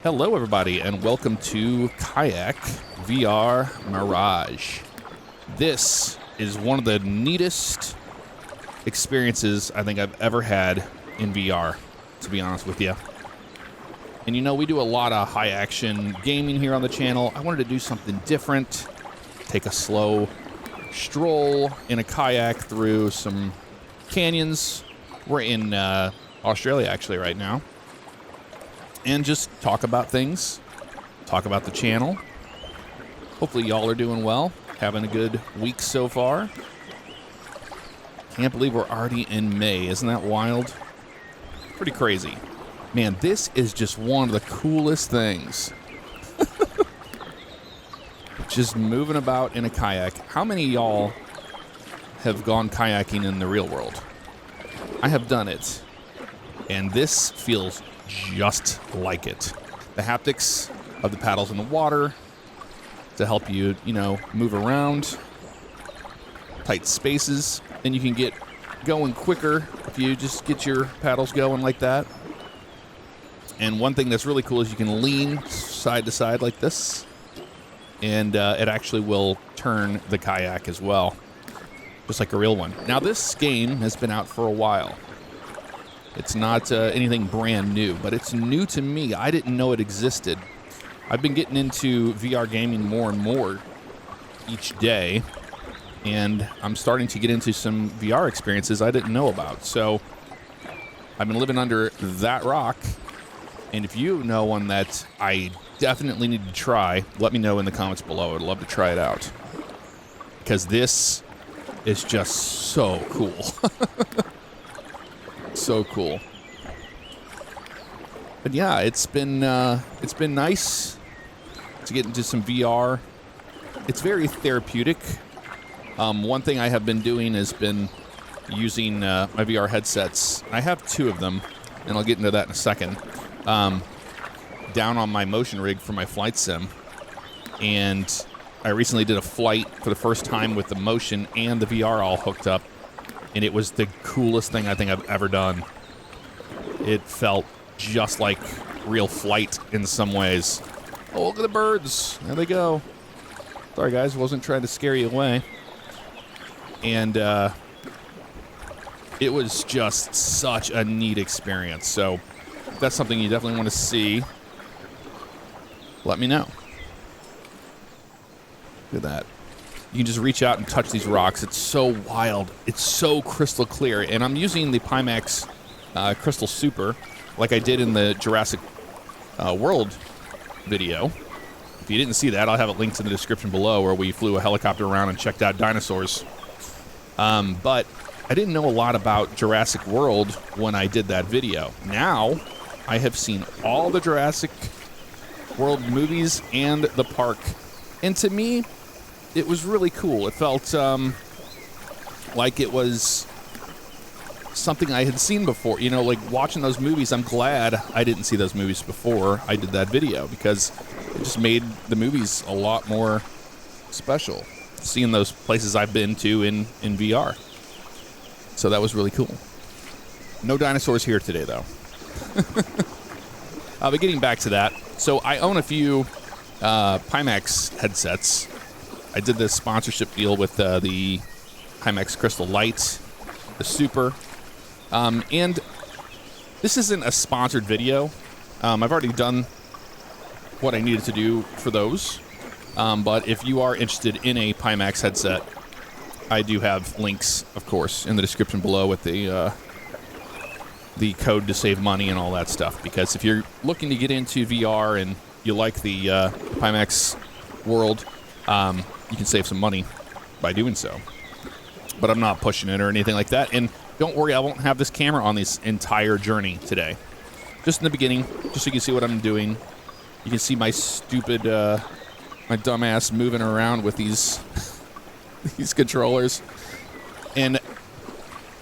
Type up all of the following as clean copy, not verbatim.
Hello everybody and welcome to Kayak VR Mirage. This is one of the neatest experiences I think I've ever had in VR, to be honest with you. And you know, we do a lot of high action gaming here on the channel. I wanted to do something different, take a slow stroll in a kayak through some canyons. We're in Australia actually right now. And just talk about things, talk about the channel. Hopefully y'all are doing well, having a good week so far. Can't believe we're already in May. Isn't that wild? Pretty crazy. Man, this is just one of the coolest things. Just moving about in a kayak. How many of y'all have gone kayaking in the real world? I have done it. And this feels just like it. The haptics of the paddles in the water to help you, move around tight spaces. Then you can get going quicker if you just get your paddles going like that. And one thing that's really cool is you can lean side to side like this, and it actually will turn the kayak as well, just like a real one. Now, this game has been out for a while. It's not anything brand new, but it's new to me. I didn't know it existed. I've been getting into VR gaming more and more each day, and I'm starting to get into some VR experiences I didn't know about. So I've been living under that rock, and if you know one that I definitely need to try, let me know in the comments below. I'd love to try it out, because this is just so cool. So cool. But yeah, it's been nice to get into some VR. It's very therapeutic. One thing I have been doing has been using my VR headsets. I have two of them, and I'll get into that in a second. Down on my motion rig for my flight sim, and I recently did a flight for the first time with the motion and the VR all hooked up. And it was the coolest thing I think I've ever done. It felt just like real flight in some ways. Oh, look at the birds. There they go. Sorry, guys. Wasn't trying to scare you away. And it was just such a neat experience. So if that's something you definitely want to see, let me know. Look at that. You can just reach out and touch these rocks. It's so wild. It's so crystal clear. And I'm using the Pimax Crystal Super like I did in the Jurassic World video. If you didn't see that, I'll have it linked in the description below, where we flew a helicopter around and checked out dinosaurs. But I didn't know a lot about Jurassic World when I did that video. Now I have seen all the Jurassic World movies and the park. And to me, it was really cool. It felt like it was something I had seen before. You know, like watching those movies, I'm glad I didn't see those movies before I did that video, because it just made the movies a lot more special, seeing those places I've been to in VR. So that was really cool. No dinosaurs here today, though. But getting back to that, so I own a few Pimax headsets. I did this sponsorship deal with the Pimax Crystal Light, the Super, and this isn't a sponsored video. I've already done what I needed to do for those, but if you are interested in a Pimax headset, I do have links, of course, in the description below with the code to save money and all that stuff, because if you're looking to get into VR and you like the Pimax world, you can save some money by doing so. But I'm not pushing it or anything like that. And don't worry, I won't have this camera on this entire journey today. Just in the beginning, just so you can see what I'm doing. You can see my stupid, my dumbass moving around with these these controllers. And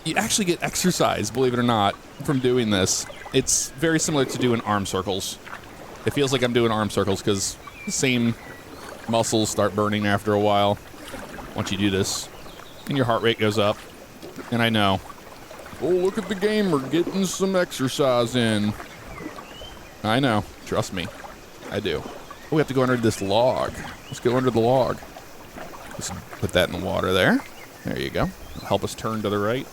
you actually get exercise, believe it or not, from doing this. It's very similar to doing arm circles. It feels like I'm doing arm circles because the same muscles start burning after a while once you do this, and your heart rate goes up. And I know, oh, look at the gamer getting some exercise in. I know, trust me. I do. Oh, we have to go under this log. Let's go under the log. Let's put that in the water there. There you go. It'll help us turn to the right.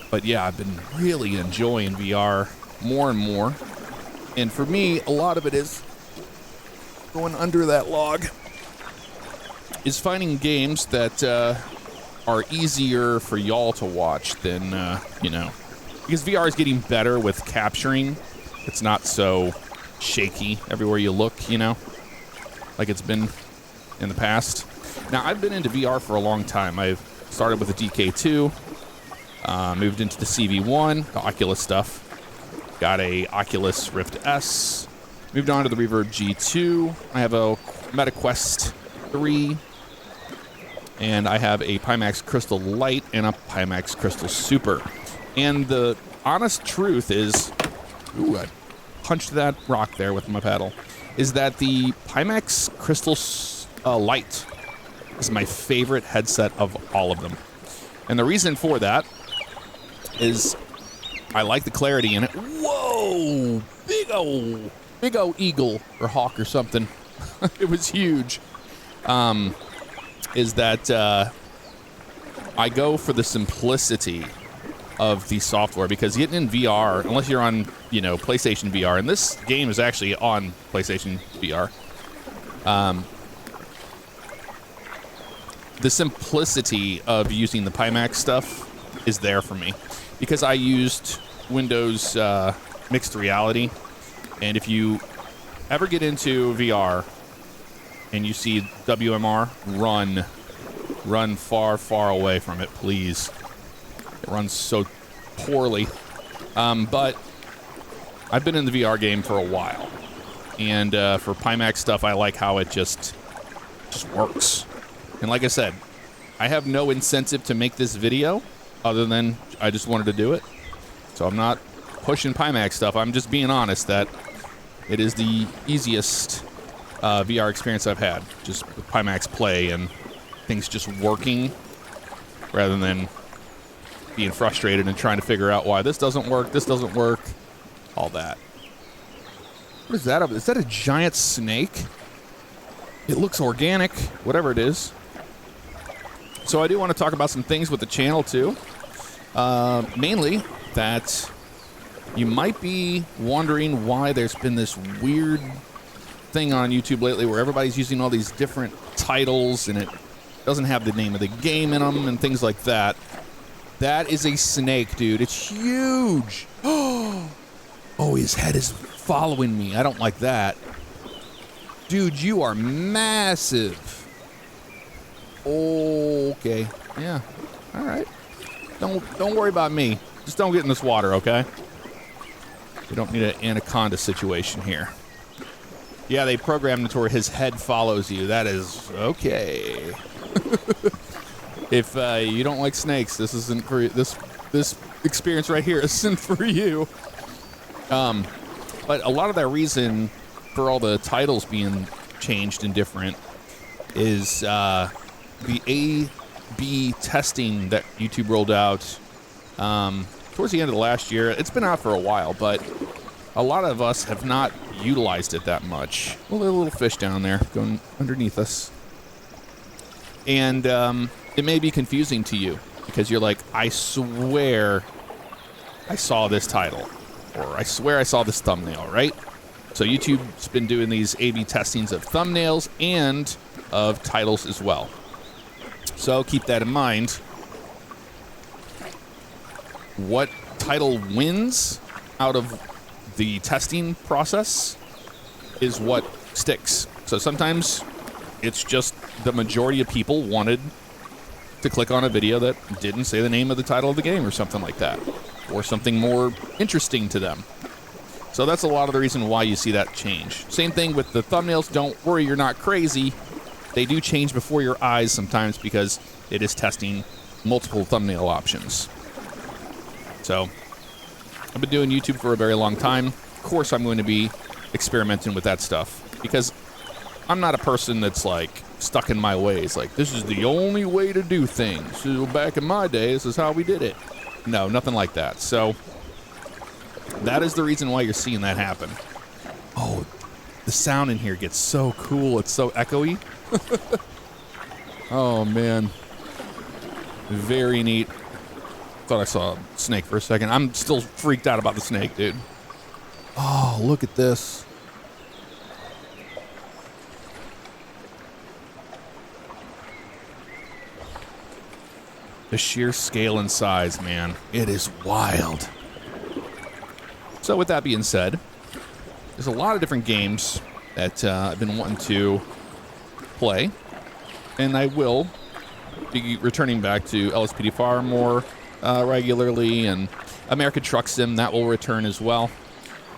But yeah, I've been really enjoying VR more and more. And for me, a lot of it is going under that log. Is finding games that are easier for y'all to watch than, because VR is getting better with capturing. It's not so shaky everywhere you look, like it's been in the past. Now, I've been into VR for a long time. I've started with the DK2, moved into the CV1, the Oculus stuff, got a Oculus Rift S, moved on to the Reverb G2. I have a Meta Quest 3, and I have a Pimax Crystal Light and a Pimax Crystal Super. And the honest truth is, ooh, I punched that rock there with my paddle, is that the Pimax Crystal Light is my favorite headset of all of them. And the reason for that is I like the clarity in it. Whoa! Big old eagle or hawk or something. It was huge. Is that I go for the simplicity of the software, because getting in VR, unless you're on, PlayStation VR, and this game is actually on PlayStation VR, the simplicity of using the Pimax stuff is there for me, because I used Windows Mixed Reality, and if you ever get into VR and you see WMR, run far, far away from it, please. It runs so poorly. But I've been in the VR game for a while, and for Pimax stuff, I like how it just works. And like I said, I have no incentive to make this video other than I just wanted to do it. So I'm not pushing Pimax stuff. I'm just being honest that it is the easiest VR experience I've had, just with Pimax Play and things just working rather than being frustrated and trying to figure out why this doesn't work, all that. What is that? Is that a giant snake? It looks organic, whatever it is. So I do want to talk about some things with the channel too. Mainly that you might be wondering why there's been this weird thing on YouTube lately where everybody's using all these different titles and it doesn't have the name of the game in them and things like that. That is a snake, dude. It's huge. Oh, his head is following me. I don't like that. Dude, you are massive. Okay. Yeah. All right. Don't worry about me. Just don't get in this water, okay? We don't need an anaconda situation here. Yeah, they programmed it to where his head follows you. That is okay. If you don't like snakes, this isn't for you. This experience right here isn't for you. But a lot of that reason for all the titles being changed and different is the A/B testing that YouTube rolled out towards the end of the last year. It's been out for a while, but a lot of us have not utilized it that much. Well, there's a little fish down there going underneath us. And it may be confusing to you because you're like, I swear I saw this title, or I swear I saw this thumbnail, right? So YouTube's been doing these A/B testings of thumbnails and of titles as well. So keep that in mind. What title wins out of the testing process is what sticks. So sometimes it's just the majority of people wanted to click on a video that didn't say the name of the title of the game or something like that, or something more interesting to them. So that's a lot of the reason why you see that change. Same thing with the thumbnails. Don't worry, you're not crazy. They do change before your eyes sometimes because it is testing multiple thumbnail options. So I've been doing YouTube for a very long time. Of course, I'm going to be experimenting with that stuff because I'm not a person that's like stuck in my ways. Like, this is the only way to do things. So back in my day, this is how we did it. No, nothing like that. So That is the reason why you're seeing that happen. Oh, the sound in here gets so cool. It's so echoey. Oh, man. Very neat. Thought I saw a snake for a second. I'm still freaked out about the snake, dude. Oh, look at this. The sheer scale and size, man. It is wild. So with that being said, there's a lot of different games that I've been wanting to play. And I will be returning back to LSPDFR more regularly, and American Truck Sim, that will return as well.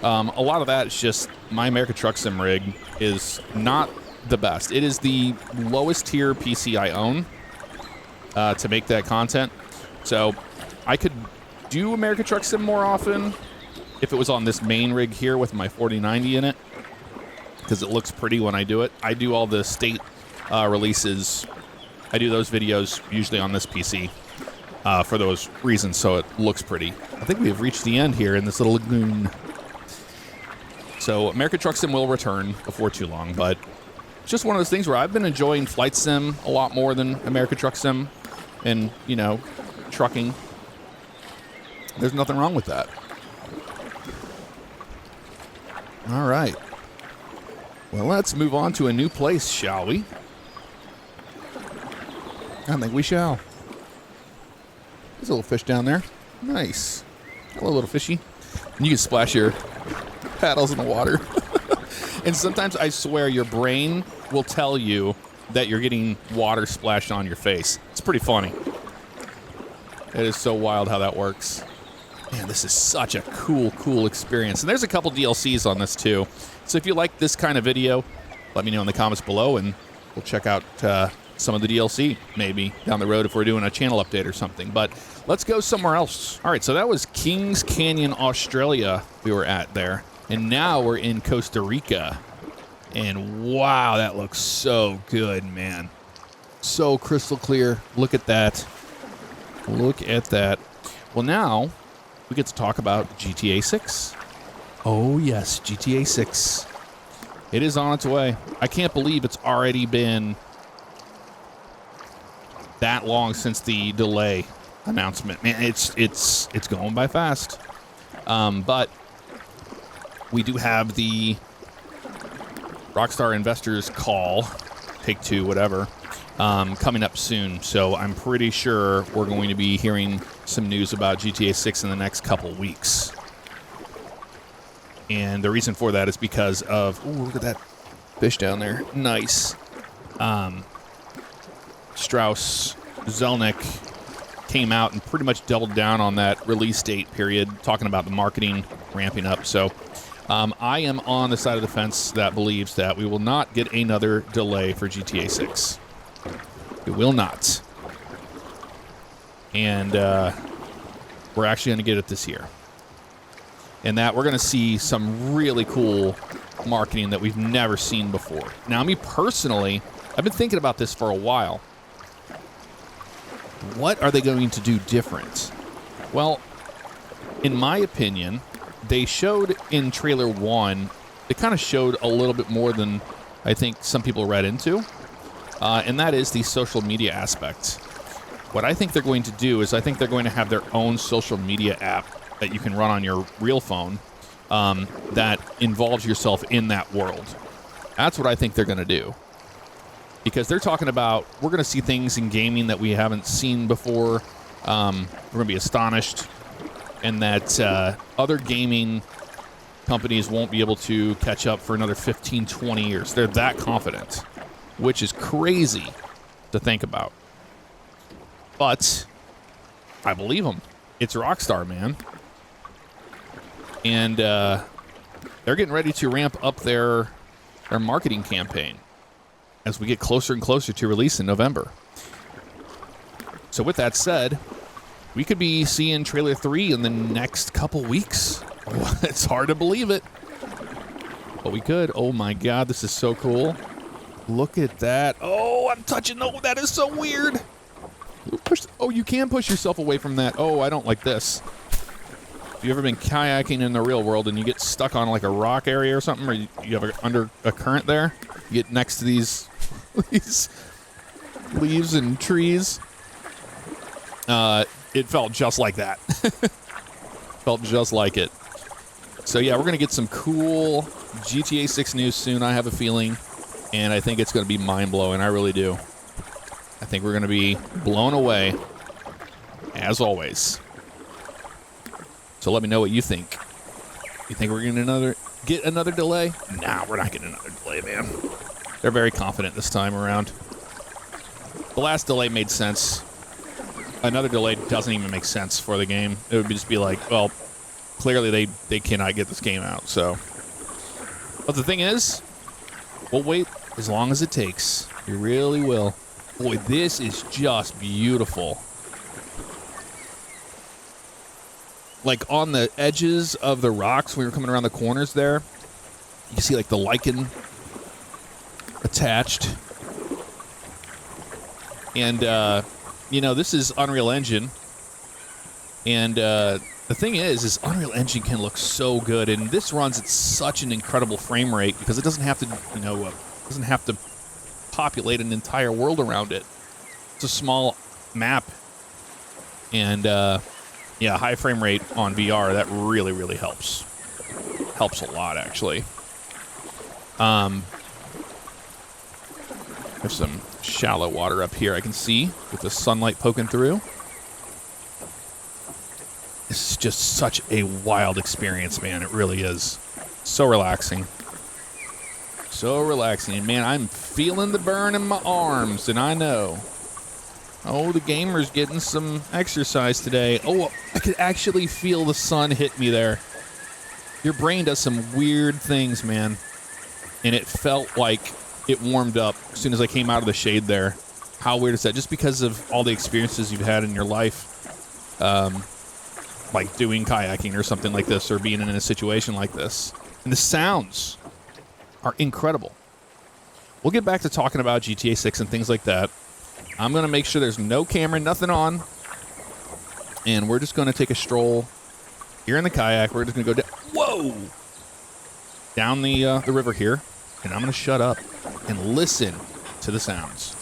A lot of that is just my American Truck Sim rig is not the best. It is the lowest tier PC I own to make that content. So I could do American Truck Sim more often if it was on this main rig here with my 4090 in it, because it looks pretty when I do it. I do all the state releases. I do those videos usually on this PC for those reasons, so it looks pretty. I think we have reached the end here in this little lagoon. So American Truck Sim will return before too long, but it's just one of those things where I've been enjoying Flight Sim a lot more than American Truck Sim and, you know, trucking. There's nothing wrong with that. All right. Well, let's move on to a new place, shall we? I think we shall. There's a little fish down there. Nice. Hello, little fishy. And you can splash your paddles in the water. And sometimes I swear your brain will tell you that you're getting water splashed on your face. It's pretty funny. It is so wild how that works. Man, this is such a cool experience. And there's a couple DLCs on this too. So if you like this kind of video, let me know in the comments below, and we'll check out some of the DLC maybe down the road if we're doing a channel update or something. But let's go somewhere else. All right, so that was Kings Canyon, Australia we were at there. And now we're in Costa Rica. And wow, that looks so good, man. So crystal clear. Look at that. Look at that. Well, now we get to talk about GTA 6. Oh, yes, GTA 6. It is on its way. I can't believe it's already been that long since the delay announcement. Man, it's going by fast. But we do have the Rockstar Investors Call, Take-Two, whatever, coming up soon. So I'm pretty sure we're going to be hearing some news about GTA 6 in the next couple weeks. And the reason for that is because of... Ooh, look at that fish down there. Nice. Strauss Zelnick came out and pretty much doubled down on that release date period, talking about the marketing ramping up. So I am on the side of the fence that believes that we will not get another delay for GTA 6. We will not. And we're actually going to get it this year. And that we're going to see some really cool marketing that we've never seen before. Now, me personally, I've been thinking about this for a while. What are they going to do different? Well, in my opinion, they showed in trailer 1, they kind of showed a little bit more than I think some people read into, and that is the social media aspect. What I think they're going to do is I think they're going to have their own social media app that you can run on your real phone that involves yourself in that world. That's what I think they're going to do. Because they're talking about, we're going to see things in gaming that we haven't seen before. We're going to be astonished. And that other gaming companies won't be able to catch up for another 15, 20 years. They're that confident, which is crazy to think about. But I believe them. It's Rockstar, man. And they're getting ready to ramp up their marketing campaign as we get closer and closer to release in November. So with that said, we could be seeing trailer 3 in the next couple weeks. It's hard to believe it, but we could. Oh my God, this is so cool. Look at that. Oh, I'm touching. Oh, that is so weird. Oh, you can push yourself away from that. Oh, I don't like this. Have you ever been kayaking in the real world and you get stuck on like a rock area or something, or you have under a current there? You get next to these leaves and trees. It felt just like that. Felt just like it. So yeah, we're gonna get some cool GTA 6 news soon, I have a feeling, and I think it's gonna be mind-blowing. I really do. I think we're gonna be blown away, as always. So let me know what you think. You think we're gonna get another delay? Nah, we're not getting another delay, man. They're very confident this time around. The last delay made sense. Another delay doesn't even make sense for the game. It would just be like, well, clearly they cannot get this game out, so. But the thing is, we'll wait as long as it takes. We really will. Boy, this is just beautiful. Like on the edges of the rocks, when we were coming around the corners there, you see like the lichen attached. And, this is Unreal Engine. And the thing is Unreal Engine can look so good. And this runs at such an incredible frame rate because it doesn't have to, populate an entire world around it. It's a small map. And, high frame rate on VR, that really, really helps. Helps a lot, actually. There's some shallow water up here I can see with the sunlight poking through. This is just such a wild experience, man. It really is. So relaxing. So relaxing. And, man, I'm feeling the burn in my arms, and I know. Oh, the gamer's getting some exercise today. Oh, I could actually feel the sun hit me there. Your brain does some weird things, man. And it felt like it warmed up as soon as I came out of the shade there. How weird is that? Just because of all the experiences you've had in your life, like doing kayaking or something like this, or being in a situation like this. And the sounds are incredible. We'll get back to talking about GTA 6 and things like that. I'm going to make sure there's no camera, nothing on. And we're just going to take a stroll here in the kayak. We're just going to go down the river here. And I'm going to shut up and listen to the sounds.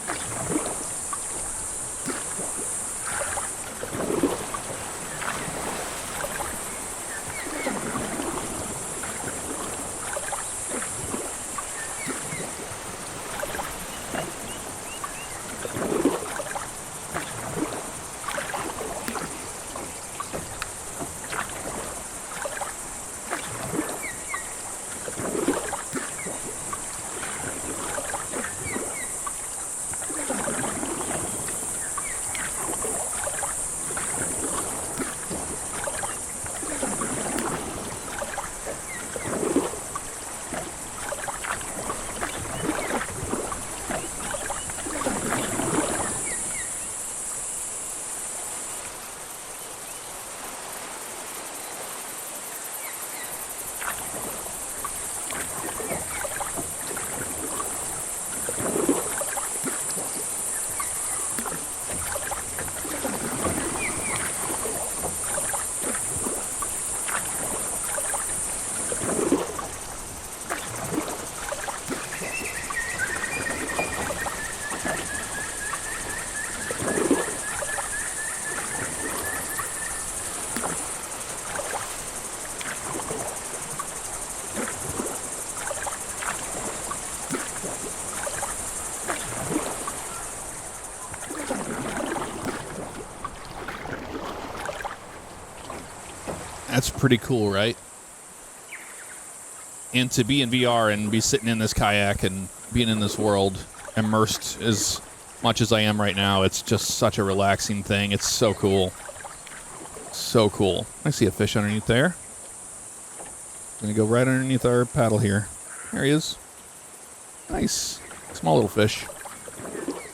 That's pretty cool, right? And to be in VR and be sitting in this kayak and being in this world, immersed as much as I am right now, it's just such a relaxing thing. It's so cool. So cool. I see a fish underneath there. Gonna go right underneath our paddle here. There he is. Nice. Small little fish.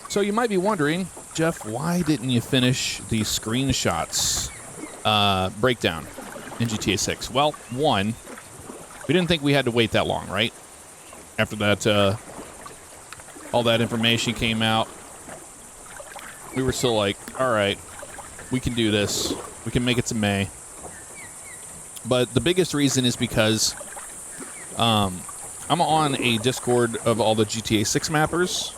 So you might be wondering, Jeff, why didn't you finish the screenshots breakdown in GTA 6? Well, one, we didn't think we had to wait that long, right? After that, all that information came out, we were still like, all right, we can do this. We can make it to May. But the biggest reason is because I'm on a Discord of all the GTA 6 mappers.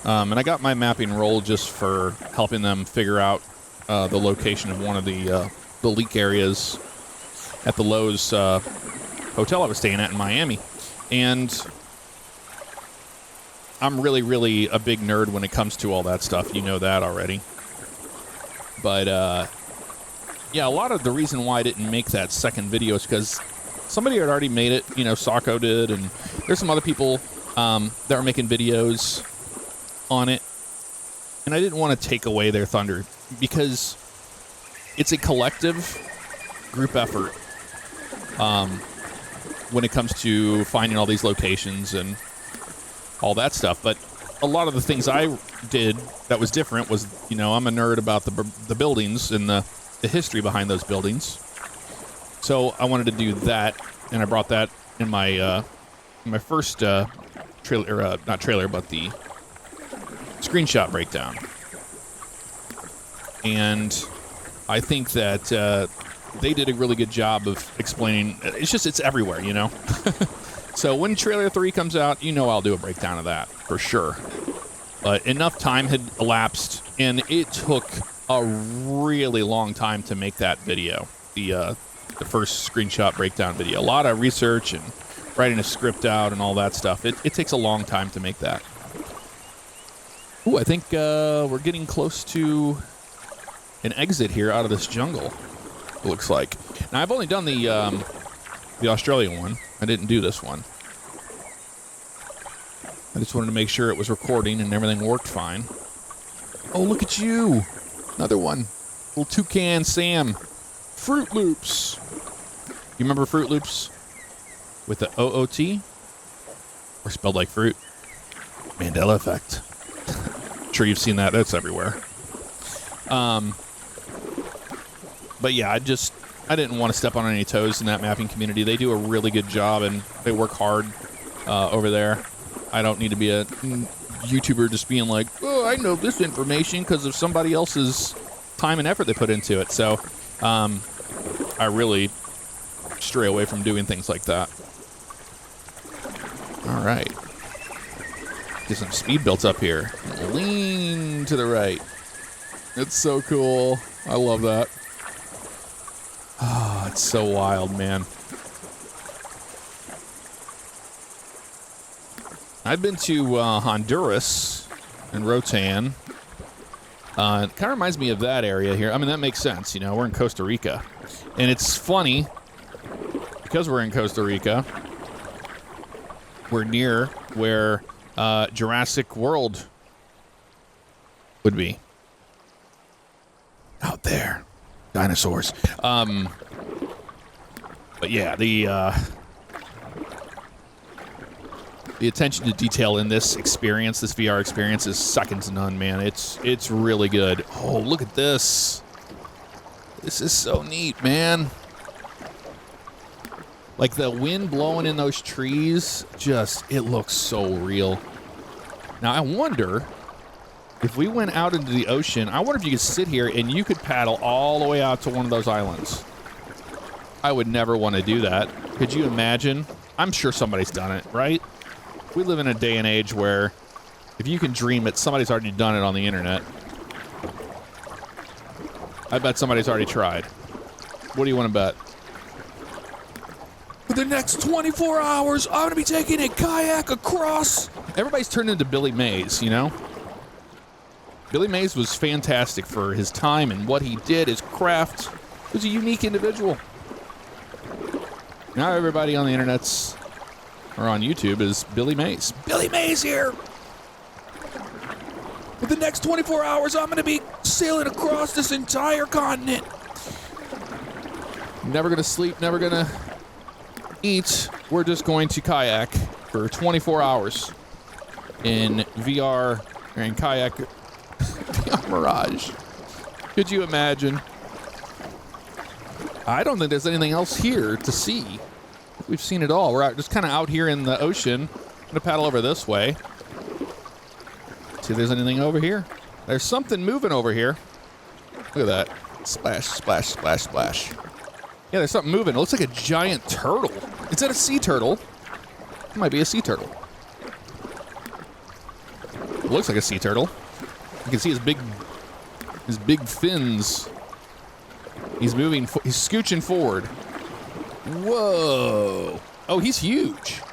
And I got my mapping role just for helping them figure out the location of one of the leak areas at the Lowe's hotel I was staying at in Miami. And I'm really, really a big nerd when it comes to all that stuff. You know that already. But, yeah, a lot of the reason why I didn't make that second video is because somebody had already made it. You know, Sako did, and there's some other people that are making videos on it. And I didn't want to take away their thunder because it's a collective group effort when it comes to finding all these locations and all that stuff. But a lot of the things I did that was different was, you know, I'm a nerd about the buildings and the history behind those buildings. So I wanted to do that, and I brought that in my first trailer, not trailer, but the screenshot breakdown. And I think that they did a really good job of explaining. It's everywhere, you know. So when trailer 3 comes out, you know I'll do a breakdown of that for sure. But enough time had elapsed, and it took a really long time to make that video, the first screenshot breakdown video. A lot of research and writing a script out and all that stuff. It takes a long time to make that. Ooh, I think we're getting close to an exit here out of this jungle, it looks like. Now, I've only done the Australian one. I didn't do this one. I just wanted to make sure it was recording and everything worked fine. Oh, look at you. Another one. Little Toucan Sam. Fruit Loops. You remember Fruit Loops? With the OOT? Or spelled like fruit? Mandela effect. I'm sure you've seen that. That's everywhere. But yeah, I didn't want to step on any toes in that mapping community. They do a really good job, and they work hard over there. I don't need to be a YouTuber just being like, oh, I know this information because of somebody else's time and effort they put into it. So I really stray away from doing things like that. All right. Get some speed built up here. Lean to the right. It's so cool. I love that. Oh, it's so wild, man. I've been to Honduras and Rotan. It kind of reminds me of that area here. I mean, that makes sense. You know, we're in Costa Rica. And it's funny, because we're in Costa Rica, we're near where Jurassic World would be. Out there. Dinosaurs. But yeah, the attention to detail in this experience, this VR experience, is second to none, man. It's really good. Oh, look at this. This is so neat, man. Like the wind blowing in those trees, it looks so real. Now, I wonder if we went out into the ocean, I wonder if you could sit here and you could paddle all the way out to one of those islands. I would never want to do that. Could you imagine? I'm sure somebody's done it, right? We live in a day and age where if you can dream it, somebody's already done it on the internet. I bet somebody's already tried. What do you want to bet? For the next 24 hours, I'm going to be taking a kayak across. Everybody's turned into Billy Mays, you know? Billy Mays was fantastic for his time and what he did, his craft. He was a unique individual. Now everybody on the internet's or on YouTube is Billy Mays. Billy Mays here! For the next 24 hours, I'm going to be sailing across this entire continent. Never going to sleep, never going to eat. We're just going to kayak for 24 hours in VR and kayak VR Mirage. Could you imagine? I don't think there's anything else here to see. We've seen it all. We're just kind of out here in the ocean. I'm going to paddle over this way. See if there's anything over here. There's something moving over here. Look at that. Splash, splash, splash, splash. Yeah, there's something moving. It looks like a giant turtle. Is that a sea turtle? It might be a sea turtle. It looks like a sea turtle. You can see his big fins. He's moving. He's scooching forward. Whoa! Oh, he's huge.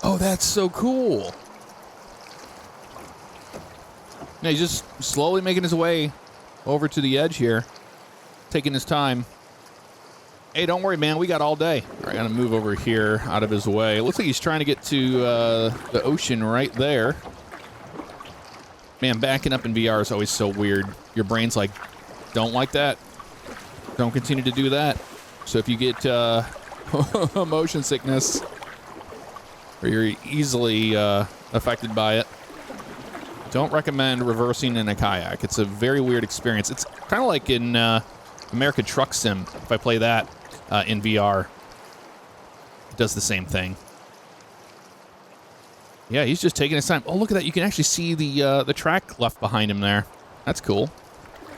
Oh, that's so cool. Now he's just slowly making his way over to the edge here, taking his time. Hey, don't worry, man. We got all day. All right, I gotta move over here out of his way. It looks like he's trying to get to the ocean right there. Man, backing up in VR is always so weird. Your brain's like, don't like that. Don't continue to do that. So if you get motion sickness, or you're easily affected by it, don't recommend reversing in a kayak. It's a very weird experience. It's kind of like in American Truck Sim. If I play that in VR, it does the same thing. Yeah, he's just taking his time. Oh, look at that. You can actually see the track left behind him there. That's cool.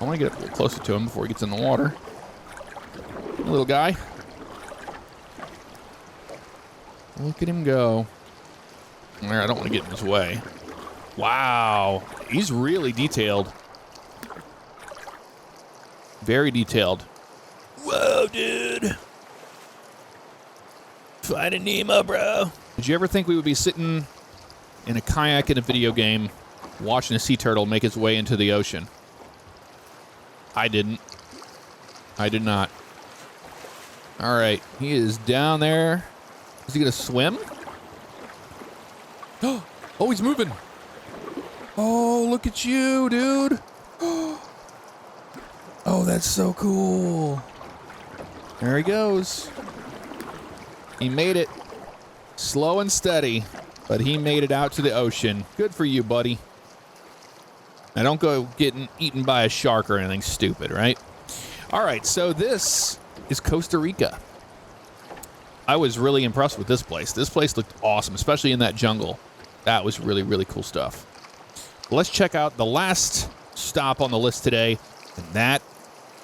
I want to get a little closer to him before he gets in the water. Little guy. Look at him go. There, I don't want to get in his way. Wow. He's really detailed. Very detailed. Whoa, dude. Finding Nemo, bro. Did you ever think we would be sitting in a kayak in a video game watching a sea turtle make its way into the ocean? I didn't. I did not. All right. He is down there. Is he going to swim? Oh, he's moving. Oh, look at you, dude. Oh, that's so cool. There he goes. He made it. Slow and steady, but he made it out to the ocean. Good for you, buddy. Now, don't go getting eaten by a shark or anything stupid, right? All right, so this is Costa Rica. I was really impressed with this place. This place looked awesome, especially in that jungle. That was really, really cool stuff. Let's check out the last stop on the list today, and that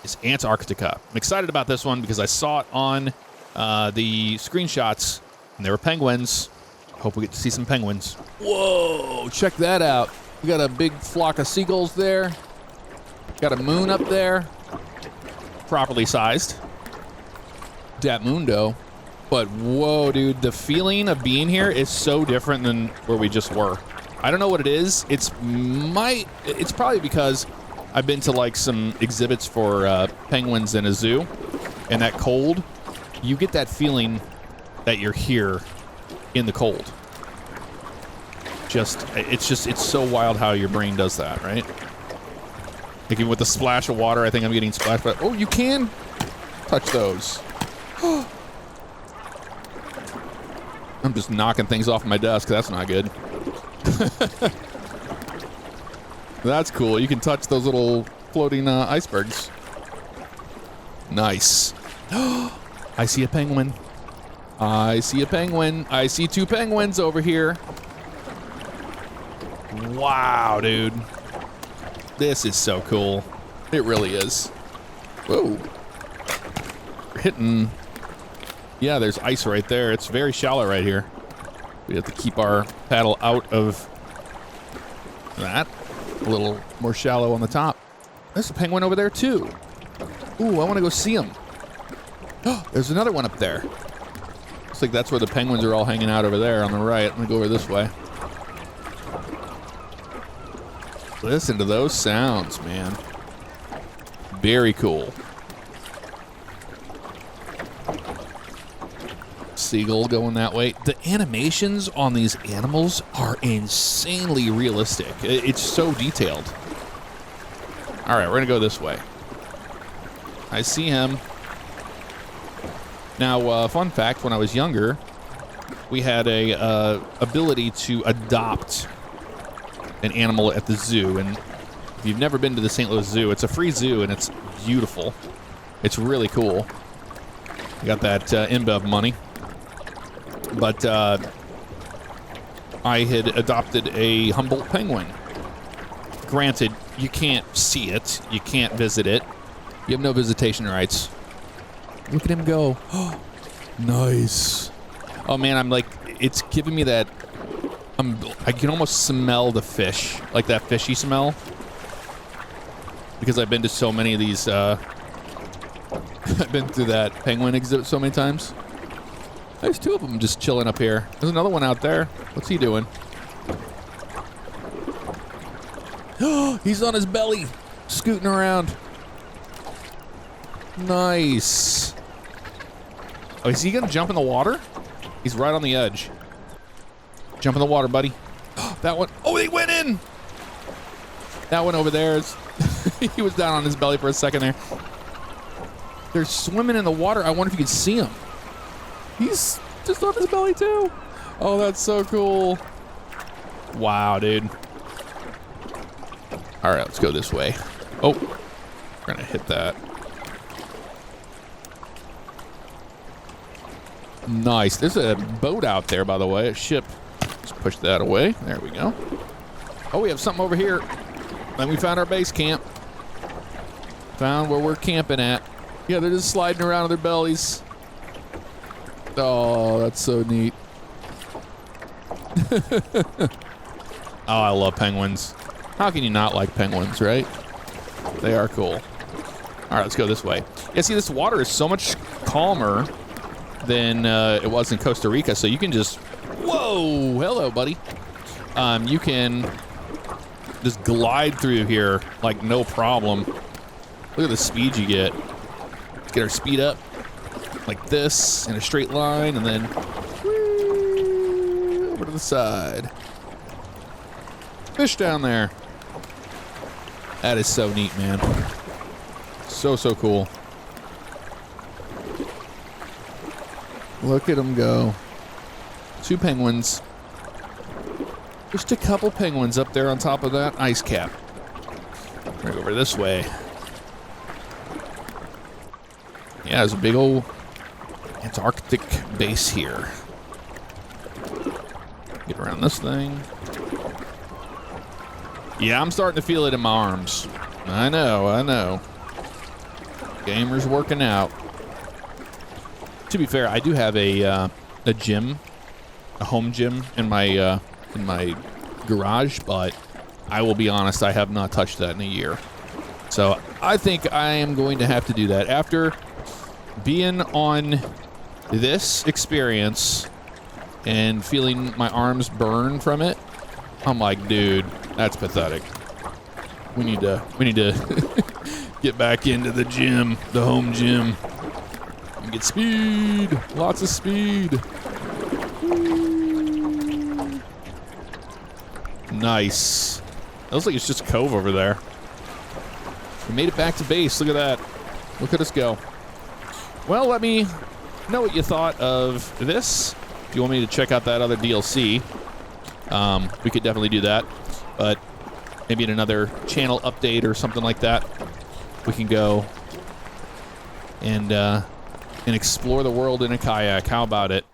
is Antarctica. I'm excited about this one because I saw it on the screenshots, and there were penguins. Hope we get to see some penguins. Whoa, check that out. We got a big flock of seagulls there. Got a moon up there. Properly sized. Dat Mundo. But whoa, dude, the feeling of being here is so different than where we just were. I don't know what it is. It's probably because I've been to like some exhibits for penguins in a zoo, and that cold, you get that that you're here in the cold. It's so wild how your brain does that, right? Like even with the splash of water, I think I'm getting splashed by. Oh, you can touch those. I'm just knocking things off my desk. That's not good. That's cool. You can touch those little floating icebergs. Nice. I see a penguin. I see a penguin. I see two penguins over here. Wow, dude. This is so cool. It really is. Whoa. We're hitting... Yeah, there's ice right there. It's very shallow right here. We have to keep our paddle out of that. A little more shallow on the top. There's a penguin over there, too. Ooh, I want to go see him. Oh, there's another one up there. Looks like that's where the penguins are all hanging out over there on the right. I'm going to go over this way. Listen to those sounds, man. Very cool. Seagull going that way. The animations on these animals are insanely realistic. It's so detailed. All right, we're going to go this way. I see him. Now, fun fact, when I was younger, we had a ability to adopt an animal at the zoo. And if you've never been to the St. Louis Zoo, it's a free zoo, and it's beautiful. It's really cool. You got that InBev money. But I had adopted a Humboldt penguin. Granted, you can't see it. You can't visit it. You have no visitation rights. Look at him go. Nice. Oh man, I'm like, it's giving me that. I can almost smell the fish, like that fishy smell, because I've been to so many of these. I've been through that penguin exhibit so many times. There's two of them just chilling up here. There's another one out there. What's he doing? He's on his belly, scooting around. Nice. Oh, is he gonna jump in the water? He's right on the edge. Jump in the water, buddy. That one. Oh, he went in. That one over there is. He was down on his belly for a second there. They're swimming in the water. I wonder if you can see him. He's just on his belly too. Oh, that's so cool. Wow, dude. All right, let's go this way. Oh, we're gonna hit that. Nice. There's a boat out there, by the way, a ship. Let's push that away. There we go. Oh, we have something over here. And we found our base camp. Found where we're camping at. Yeah, they're just sliding around on their bellies. Oh, that's so neat. Oh, I love penguins. How can you not like penguins, right? They are cool. All right, let's go this way. Yeah, see, this water is so much calmer than it was in Costa Rica, so you can just... Whoa! Hello, buddy. You can just glide through here like no problem. Look at the speed you get. Let's get our speed up like this in a straight line, and then whee, over to the side. Fish down there. That is so neat, man. So cool. Look at them go. Two penguins. Just a couple penguins up there on top of that ice cap. Right over this way. Yeah, there's a big old Antarctic base here. Get around this thing. Yeah, I'm starting to feel it in my arms. I know. Gamer's working out. To be fair, I do have a gym, a home gym in my garage, but I will be honest, I have not touched that in a year. So I think I am going to have to do that after being on this experience and feeling my arms burn from it. I'm like, dude, that's pathetic. We need to get back into the gym, the home gym. And get speed. Lots of speed. Woo. Nice. Looks like it's just a cove over there. We made it back to base. Look at that. Look at us go. Well, let me know what you thought of this. If you want me to check out that other DLC, we could definitely do that. But maybe in another channel update or something like that, we can go and explore the world in a kayak. How about it?